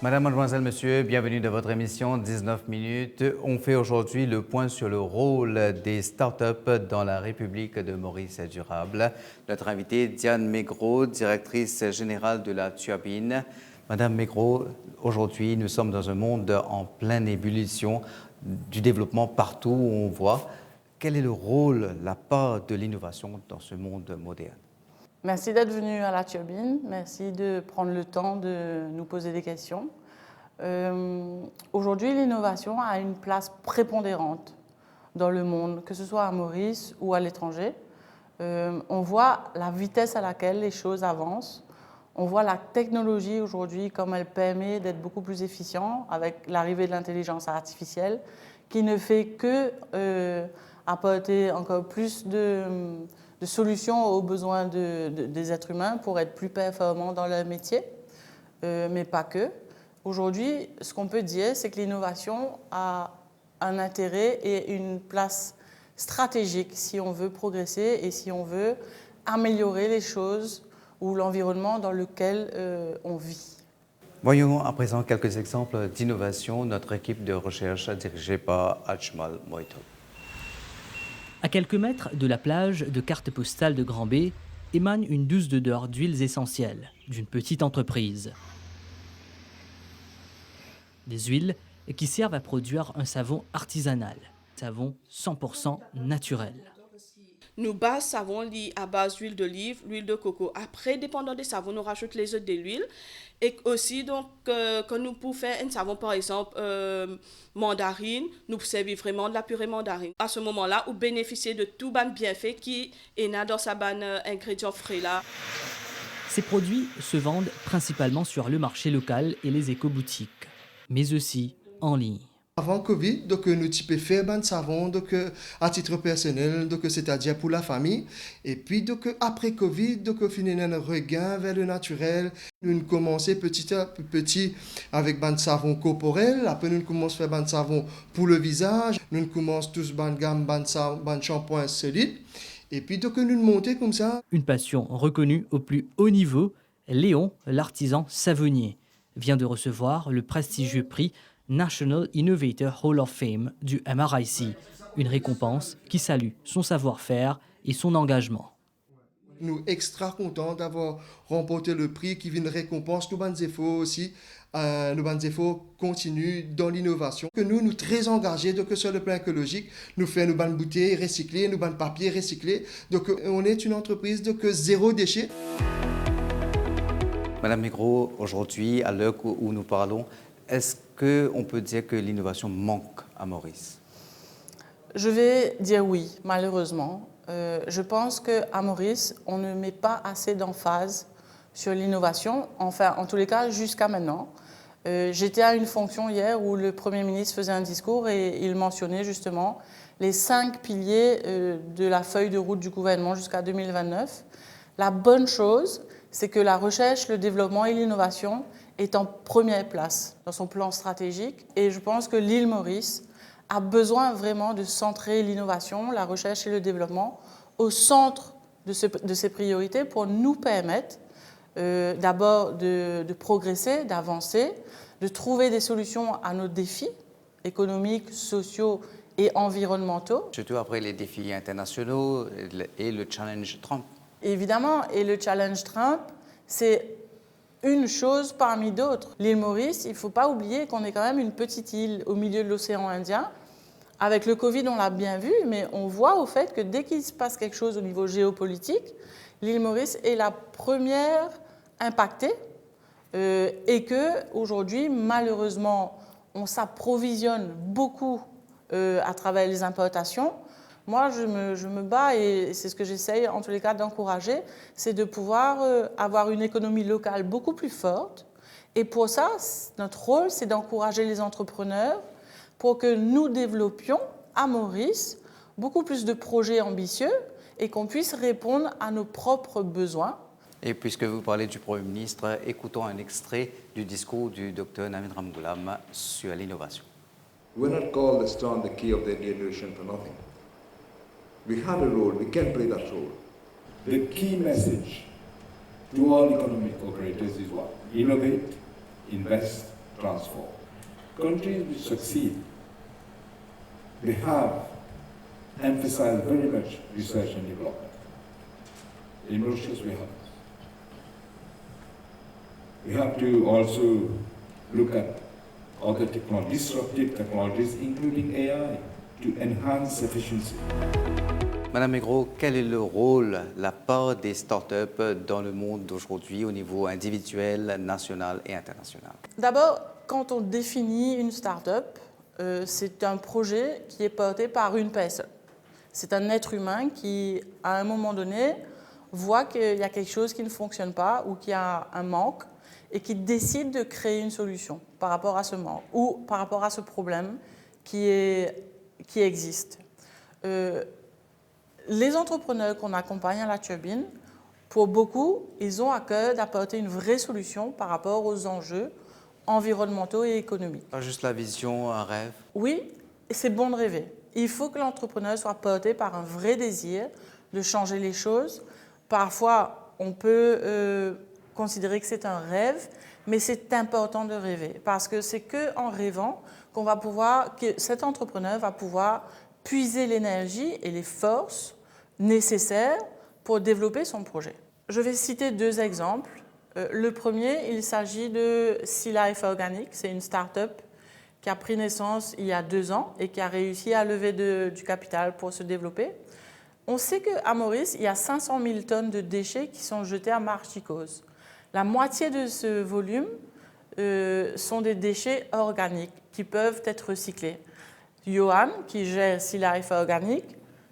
Madame, mademoiselle, monsieur, bienvenue dans votre émission 19 minutes. On fait aujourd'hui le point sur le rôle des startups dans la République de Maurice durable. Notre invitée, Diane Maigreau, directrice générale de la Tuabine. Madame Maigreau, aujourd'hui, nous sommes dans un monde en pleine ébullition du développement partout où on voit. Quel est le rôle, la part de l'innovation dans ce monde moderne? Merci d'être venu à la Tuabine. Merci de prendre le temps de nous poser des questions. Aujourd'hui, l'innovation a une place prépondérante dans le monde, que ce soit à Maurice ou à l'étranger. On voit la vitesse à laquelle les choses avancent. On voit la technologie aujourd'hui comme elle permet d'être beaucoup plus efficient avec l'arrivée de l'intelligence artificielle qui ne fait que apporter encore plus de solutions aux besoins des êtres humains pour être plus performants dans leur métier, mais pas que. Aujourd'hui, ce qu'on peut dire, c'est que l'innovation a un intérêt et une place stratégique si on veut progresser et si on veut améliorer les choses ou l'environnement dans lequel on vit. Voyons à présent quelques exemples d'innovation. Notre équipe de recherche dirigée par Ajmal Moito. À quelques mètres de la plage de carte postale de Grand-B émane une douce d'odeur d'huiles essentielles d'une petite entreprise. Des huiles qui servent à produire un savon artisanal, savon 100% naturel. Nos bases savons à base d'huile d'olive, l'huile de coco. Après, dépendant des savons, nous rajoutons les autres de l'huile. Et aussi, donc, quand nous pouvons faire un savon, par exemple, mandarine, nous servons vraiment de la purée mandarine. À ce moment-là, vous bénéficiez de tout ban bienfait qui est dans sa ban ingrédients frais là. Ces produits se vendent principalement sur le marché local et les éco-boutiques, mais aussi en ligne. Avant Covid, donc nous typons faire un savon donc à titre personnel, donc c'est-à-dire pour la famille. Et puis donc après Covid, donc finalement un regain vers le naturel. Nous commençons petit à petit avec un savon corporel. Après nous commençons à faire un savon pour le visage. Nous commençons tous une gamme de shampoing solide. Et puis donc nous montons comme ça. Une passion reconnue au plus haut niveau. Léon, l'artisan savonnier, vient de recevoir le prestigieux prix National Innovator Hall of Fame du MRIC, une récompense qui salue son savoir-faire et son engagement. Nous sommes extra contents d'avoir remporté le prix qui vient de récompense nos bonnes efforts aussi. Nos bonnes efforts continuent dans l'innovation. Nous sommes très engagés donc, sur le plan écologique. Nous faisons nos bonnes bouteilles recyclées, nos bonnes papiers recyclés. Donc on est une entreprise de zéro déchet. Madame Maigreau, aujourd'hui, à l'heure où nous parlons, est-ce qu'on peut dire que l'innovation manque à Maurice? Je vais dire oui, malheureusement. Je pense qu'à Maurice, on ne met pas assez d'emphase sur l'innovation, enfin, en tous les cas, jusqu'à maintenant. J'étais à une fonction hier où le Premier ministre faisait un discours et il mentionnait justement les 5 piliers de la feuille de route du gouvernement jusqu'à 2029. La bonne chose, c'est que la recherche, le développement et l'innovation est en première place dans son plan stratégique. Et je pense que l'île Maurice a besoin vraiment de centrer l'innovation, la recherche et le développement au centre de ses priorités pour nous permettre d'abord de progresser, d'avancer, de trouver des solutions à nos défis économiques, sociaux et environnementaux. Surtout après les défis internationaux et le challenge Trump. Évidemment, et le challenge Trump, c'est une chose parmi d'autres. L'île Maurice, il ne faut pas oublier qu'on est quand même une petite île au milieu de l'océan Indien. Avec le Covid, on l'a bien vu, mais on voit au fait que dès qu'il se passe quelque chose au niveau géopolitique, l'île Maurice est la première impactée et qu'aujourd'hui, malheureusement, on s'approvisionne beaucoup à travers les importations. Moi, je me bats et c'est ce que j'essaye en tous les cas d'encourager, c'est de pouvoir avoir une économie locale beaucoup plus forte. Et pour ça, notre rôle, c'est d'encourager les entrepreneurs pour que nous développions à Maurice beaucoup plus de projets ambitieux et qu'on puisse répondre à nos propres besoins. Et puisque vous parlez du Premier ministre, écoutons un extrait du discours du Dr Namin Ramgoolam sur l'innovation. We're not called the stone, the key of the Indian nation for nothing. We have a role, we can play that role. The key message to all economic operators is what? Innovate, invest, transform. Countries which succeed, they have emphasized very much research and development. In Mauritius, we have. We have to also look at other technologies, disruptive technologies, including AI, to enhance efficiency. Madame Maigreaud, quel est le rôle, la part des startups dans le monde d'aujourd'hui au niveau individuel, national et international? D'abord, quand on définit une start-up, c'est un projet qui est porté par une personne. C'est un être humain qui, à un moment donné, voit qu'il y a quelque chose qui ne fonctionne pas ou qu'il y a un manque et qui décide de créer une solution par rapport à ce manque ou par rapport à ce problème qui existe. Les entrepreneurs qu'on accompagne à la Turbine, pour beaucoup, ils ont à cœur d'apporter une vraie solution par rapport aux enjeux environnementaux et économiques. Pas juste la vision, un rêve? Oui, c'est bon de rêver. Il faut que l'entrepreneur soit porté par un vrai désir de changer les choses. Parfois, on peut considérer que c'est un rêve, mais c'est important de rêver parce que c'est qu'en rêvant que cet entrepreneur va pouvoir puiser l'énergie et les forces nécessaires pour développer son projet. Je vais citer 2 exemples. Le premier, il s'agit de Sea Life Organic. C'est une start-up qui a pris naissance il y a 2 ans et qui a réussi à lever du capital pour se développer. On sait qu'à Maurice, il y a 500 000 tonnes de déchets qui sont jetés à Marchicose. La moitié de ce volume sont des déchets organiques qui peuvent être recyclés. Johan, qui gère Sea Life Organic,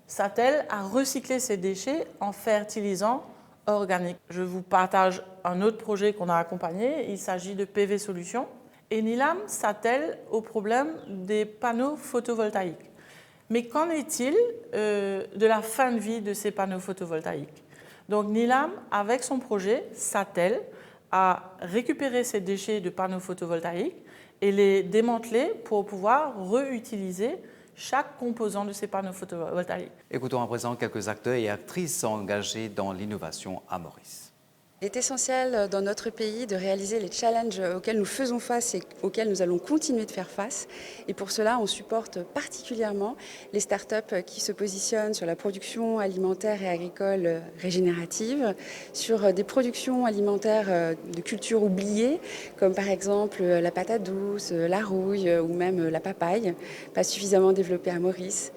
s'attelle à recycler ces déchets en fertilisants organiques. Je vous partage un autre projet qu'on a accompagné, il s'agit de PV Solutions. Et Nilam s'attelle au problème des panneaux photovoltaïques. Mais qu'en est-il de la fin de vie de ces panneaux photovoltaïques? Donc Nilam, avec son projet, s'attelle à récupérer ces déchets de panneaux photovoltaïques et les démanteler pour pouvoir réutiliser chaque composant de ces panneaux photovoltaïques. Écoutons à présent quelques acteurs et actrices engagés dans l'innovation à Maurice. Il est essentiel dans notre pays de réaliser les challenges auxquels nous faisons face et auxquels nous allons continuer de faire face. Et pour cela, on supporte particulièrement les startups qui se positionnent sur la production alimentaire et agricole régénérative, sur des productions alimentaires de cultures oubliées, comme par exemple la patate douce, la rouille ou même la papaye, pas suffisamment développée à Maurice.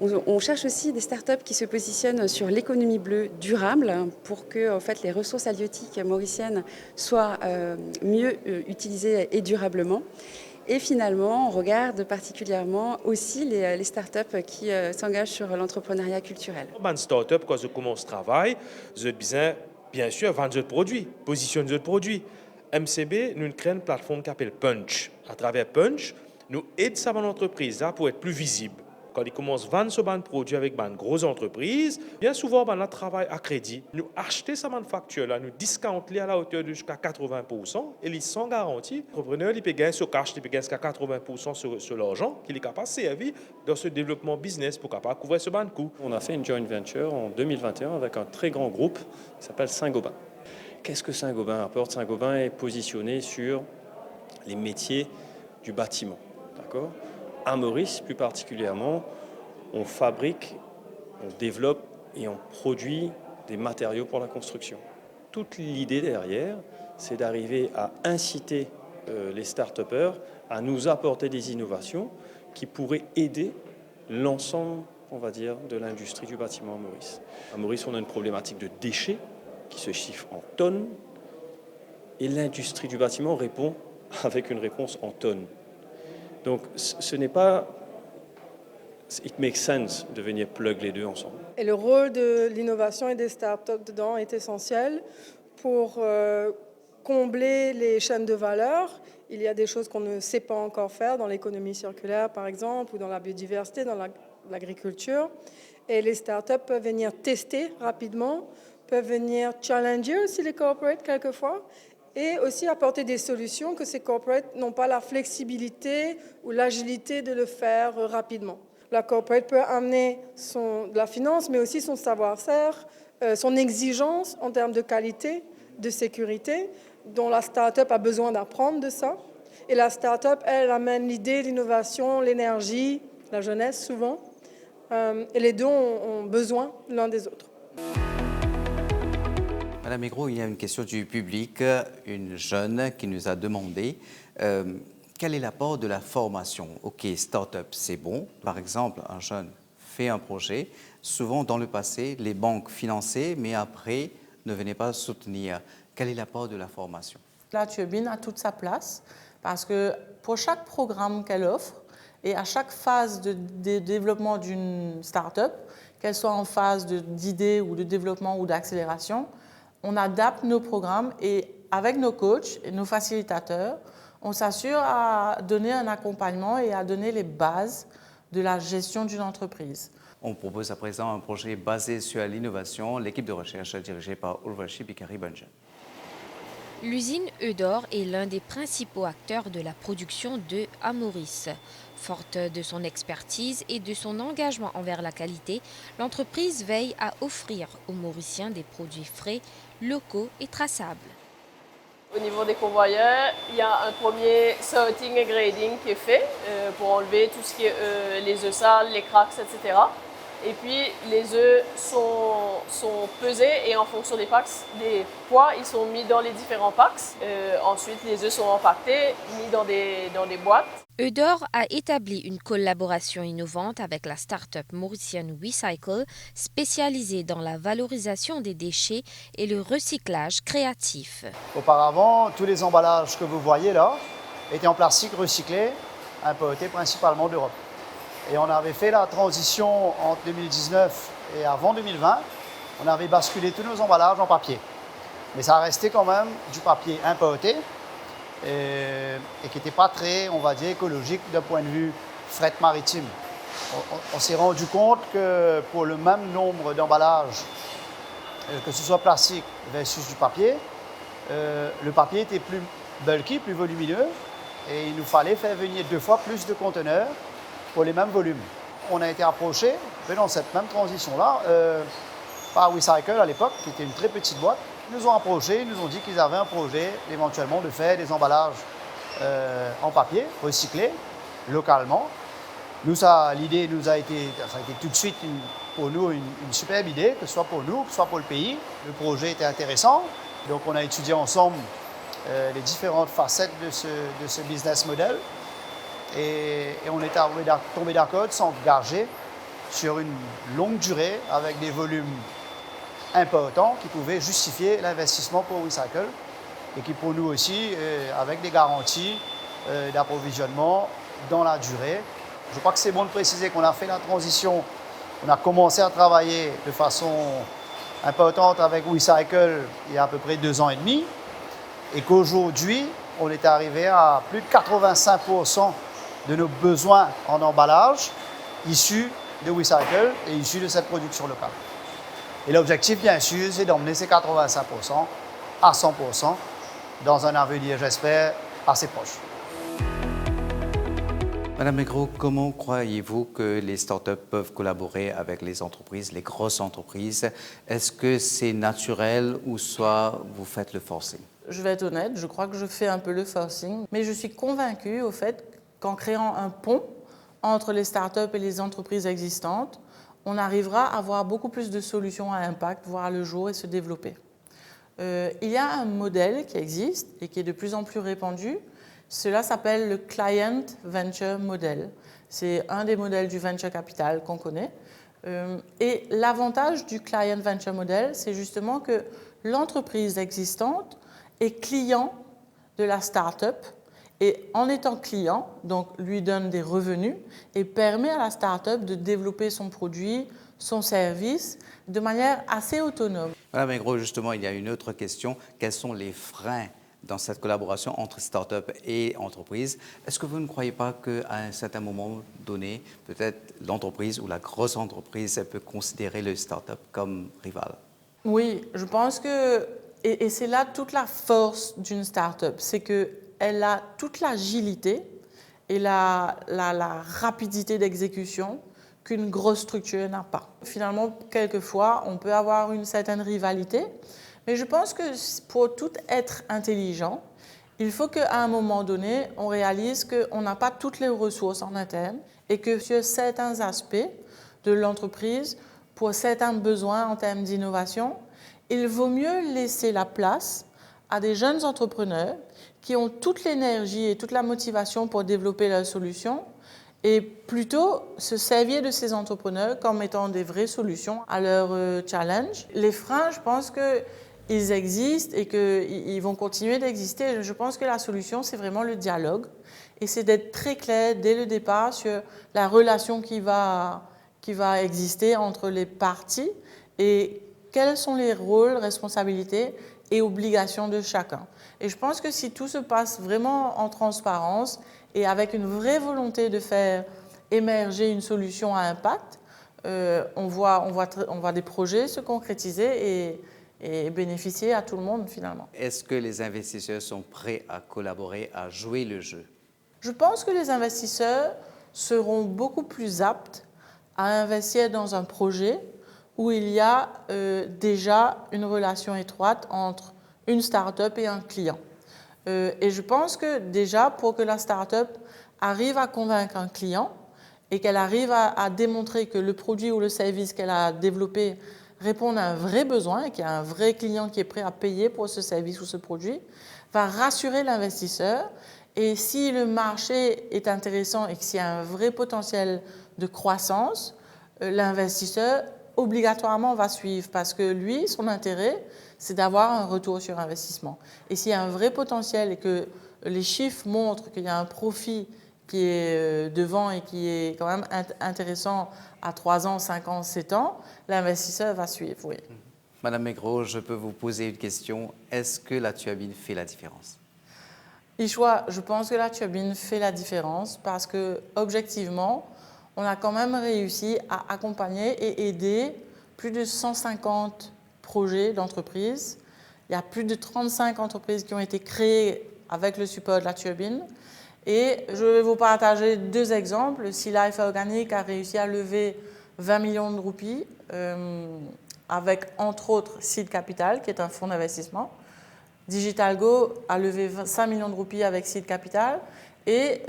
On cherche aussi des startups qui se positionnent sur l'économie bleue durable pour que en fait, les ressources halieutiques mauriciennes soient mieux utilisées et durablement. Et finalement, on regarde particulièrement aussi les startups qui s'engagent sur l'entrepreneuriat culturel. Une startup, quand je commence le travail, je besoin, bien sûr, vendre des produits, positionner des produits. MCB, nous créons une plateforme qui s'appelle Punch. À travers Punch, nous aidons mon entreprise pour être plus visible. Quand ils commencent à vendre ce produit avec une grosse entreprise, bien souvent, on travaille à crédit. Nous achetons ces manufactures-là, nous discountons à la hauteur de jusqu'à 80% et ils sont garantis. L'entrepreneur peut gagner sur cash, il peut gagner jusqu'à 80% sur l'argent qu'il est capable de servir dans ce développement business pour capable couvrir ce coût. On a fait une joint venture en 2021 avec un très grand groupe qui s'appelle Saint-Gobain. Qu'est-ce que Saint-Gobain apporte? Saint-Gobain est positionné sur les métiers du bâtiment. D'accord ? À Maurice, plus particulièrement, on fabrique, on développe et on produit des matériaux pour la construction. Toute l'idée derrière, c'est d'arriver à inciter les start-upers à nous apporter des innovations qui pourraient aider l'ensemble, on va dire, de l'industrie du bâtiment à Maurice. À Maurice, on a une problématique de déchets qui se chiffre en tonnes et l'industrie du bâtiment répond avec une réponse en tonnes. Donc, ce n'est pas... It makes sense de venir plug les deux ensemble. Et le rôle de l'innovation et des startups dedans est essentiel pour combler les chaînes de valeur. Il y a des choses qu'on ne sait pas encore faire dans l'économie circulaire, par exemple, ou dans la biodiversité, dans l'agriculture. Et les startups peuvent venir tester rapidement, peuvent venir challenger aussi les corporates quelquefois, et aussi apporter des solutions que ces corporates n'ont pas la flexibilité ou l'agilité de le faire rapidement. La corporate peut amener de la finance, mais aussi son savoir-faire, son exigence en termes de qualité, de sécurité, dont la start-up a besoin d'apprendre de ça. Et la start-up, elle amène l'idée, l'innovation, l'énergie, la jeunesse souvent. Et les deux ont besoin l'un des autres. Madame Mégros, il y a une question du public, une jeune qui nous a demandé quel est l'apport de la formation. OK, start-up, c'est bon. Par exemple, un jeune fait un projet. Souvent, dans le passé, les banques finançaient, mais après, ne venaient pas soutenir. Quel est l'apport de la formation? La turbine a toute sa place parce que pour chaque programme qu'elle offre et à chaque phase de développement d'une start-up, qu'elle soit en phase d'idée ou de développement ou d'accélération, on adapte nos programmes et avec nos coachs et nos facilitateurs, on s'assure à donner un accompagnement et à donner les bases de la gestion d'une entreprise. On propose à présent un projet basé sur l'innovation, l'équipe de recherche dirigée par Ulvashi Bikari-Bunjan. L'usine Eudor est l'un des principaux acteurs de la production d'œufs à Maurice. Forte de son expertise et de son engagement envers la qualité, l'entreprise veille à offrir aux Mauriciens des produits frais, locaux et traçables. Au niveau des convoyeurs, il y a un premier sorting et grading qui est fait pour enlever tout ce qui est les œufs sales, les cracks, etc. Et puis les œufs sont pesés et en fonction des poids, ils sont mis dans les différents packs. Ensuite, les œufs sont empaquetés, mis dans des boîtes. Eudor a établi une collaboration innovante avec la start-up mauricienne WeCycle, spécialisée dans la valorisation des déchets et le recyclage créatif. Auparavant, tous les emballages que vous voyez là étaient en plastique recyclé, importé principalement d'Europe. Et on avait fait la transition entre 2019 et avant 2020, on avait basculé tous nos emballages en papier. Mais ça restait quand même du papier importé et qui n'était pas très, on va dire, écologique d'un point de vue fret maritime. On s'est rendu compte que pour le même nombre d'emballages, que ce soit plastique versus du papier, le papier était plus bulky, plus volumineux, et il nous fallait faire venir 2 fois plus de conteneurs pour les mêmes volumes. On a été approché dans cette même transition-là par WeCycle à l'époque, qui était une très petite boîte. Ils nous ont approchés, ils nous ont dit qu'ils avaient un projet éventuellement de faire des emballages en papier, recyclés, localement. Nous, l'idée ça a été tout de suite pour nous une superbe idée, que ce soit pour nous, que ce soit pour le pays. Le projet était intéressant, donc on a étudié ensemble les différentes facettes de ce business model. Et on est tombé d'accord de s'engager sur une longue durée avec des volumes importants qui pouvaient justifier l'investissement pour WeCycle et qui pour nous aussi, avec des garanties d'approvisionnement dans la durée. Je crois que c'est bon de préciser qu'on a fait la transition, on a commencé à travailler de façon importante avec WeCycle il y a à peu près 2 ans et demi et qu'aujourd'hui, on est arrivé à plus de 85% de nos besoins en emballage issus de WeCycle et issus de cette production locale. Et l'objectif, bien sûr, c'est d'emmener ces 85% à 100% dans un avenir, j'espère, assez proche. Madame Mégros, comment croyez-vous que les startups peuvent collaborer avec les entreprises, les grosses entreprises? Est-ce que c'est naturel ou soit vous faites le forcing? Je vais être honnête, je crois que je fais un peu le forcing, mais je suis convaincue au fait qu'en créant un pont entre les startups et les entreprises existantes, on arrivera à avoir beaucoup plus de solutions à impact, voir le jour et se développer. Il y a un modèle qui existe et qui est de plus en plus répandu. Cela s'appelle le Client Venture Model. C'est un des modèles du venture capital qu'on connaît. Et l'avantage du Client Venture Model, c'est justement que l'entreprise existante est client de la start-up et en étant client, donc lui donne des revenus et permet à la start-up de développer son produit, son service de manière assez autonome. Madame Mégros, justement, il y a une autre question. Quels sont les freins dans cette collaboration entre start-up et entreprise? Est-ce que vous ne croyez pas qu'à un certain moment donné, peut-être l'entreprise ou la grosse entreprise peut considérer le start-up comme rival? Oui, je pense que, et c'est là toute la force d'une start-up, c'est qu'elle a toute l'agilité et la rapidité d'exécution qu'une grosse structure n'a pas. Finalement, quelquefois, on peut avoir une certaine rivalité, mais je pense que pour tout être intelligent, Il faut qu'à un moment donné, on réalise qu'on n'a pas toutes les ressources en interne et que sur certains aspects de l'entreprise, pour certains besoins en termes d'innovation, il vaut mieux laisser la place à des jeunes entrepreneurs qui ont toute l'énergie et toute la motivation pour développer leurs solutions et plutôt se servir de ces entrepreneurs comme étant des vraies solutions à leurs challenges. Les freins, je pense qu'ils existent et qu'ils vont continuer d'exister. Je pense que la solution, c'est vraiment le dialogue et c'est d'être très clair dès le départ sur la relation qui va exister entre les parties et quels sont les rôles, responsabilités et obligations de chacun. Et je pense que si tout se passe vraiment en transparence et avec une vraie volonté de faire émerger une solution à impact, on voit des projets se concrétiser et bénéficier à tout le monde finalement. Est-ce que les investisseurs sont prêts à collaborer, à jouer le jeu? Je pense que les investisseurs seront beaucoup plus aptes à investir dans un projet où il y a déjà une relation étroite entre une start-up et un client. Et je pense que déjà, pour que la start-up arrive à convaincre un client et qu'elle arrive à démontrer que le produit ou le service qu'elle a développé répond à un vrai besoin et qu'il y a un vrai client qui est prêt à payer pour ce service ou ce produit, va rassurer l'investisseur. Et si le marché est intéressant et qu'il y a un vrai potentiel de croissance, l'investisseur obligatoirement va suivre parce que lui, son intérêt, c'est d'avoir un retour sur investissement. Et s'il y a un vrai potentiel et que les chiffres montrent qu'il y a un profit qui est devant et qui est quand même intéressant à 3 ans, 5 ans, 7 ans, l'investisseur va suivre, oui. Madame Maigreau, je peux vous poser une question. Est-ce que la turbine fait la différence? Ishwa, je pense que la turbine fait la différence parce que, objectivement, on a quand même réussi à accompagner et aider plus de 150 projets d'entreprises. Il y a plus de 35 entreprises qui ont été créées avec le support de la turbine. Et je vais vous partager 2 exemples. Sea Life Organic a réussi à lever 20 millions de roupies avec, entre autres, Seed Capital, qui est un fonds d'investissement. DigitalGo a levé 5 millions de roupies avec Seed Capital. Et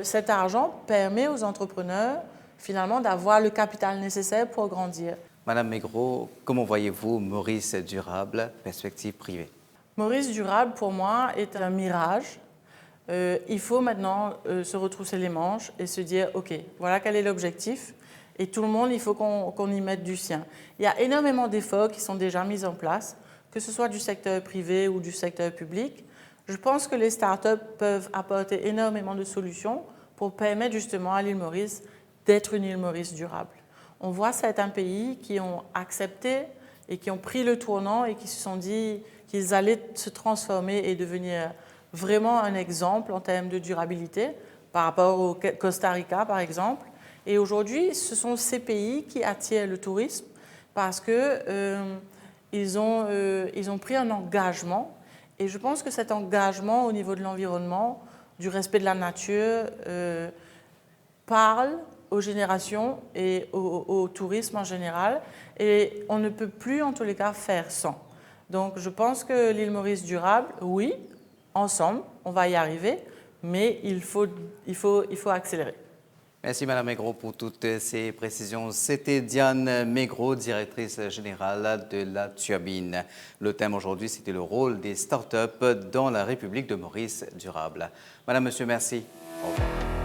cet argent permet aux entrepreneurs finalement d'avoir le capital nécessaire pour grandir. Madame Maigreau, comment voyez-vous Maurice Durable, perspective privée? Maurice Durable, pour moi, est un mirage. Il faut maintenant se retrousser les manches et se dire, OK, voilà quel est l'objectif. Et tout le monde, il faut qu'on y mette du sien. Il y a énormément d'efforts qui sont déjà mis en place, que ce soit du secteur privé ou du secteur public. Je pense que les startups peuvent apporter énormément de solutions pour permettre justement à l'île Maurice d'être une île Maurice durable. On voit certains pays qui ont accepté et qui ont pris le tournant et qui se sont dit qu'ils allaient se transformer et devenir vraiment un exemple en termes de durabilité par rapport au Costa Rica, par exemple. Et aujourd'hui, ce sont ces pays qui attirent le tourisme parce qu'ils ont pris un engagement. Et je pense que cet engagement au niveau de l'environnement, du respect de la nature, parle aux générations et au tourisme en général. Et on ne peut plus, en tous les cas, faire sans. Donc, je pense que l'île Maurice durable, oui, ensemble, on va y arriver, mais il faut accélérer. Merci Madame Maigreau pour toutes ces précisions. C'était Diane Maigreau, directrice générale de la Turbine. Le thème aujourd'hui, c'était le rôle des startups dans la République de Maurice durable. Madame, Monsieur, merci. Au revoir.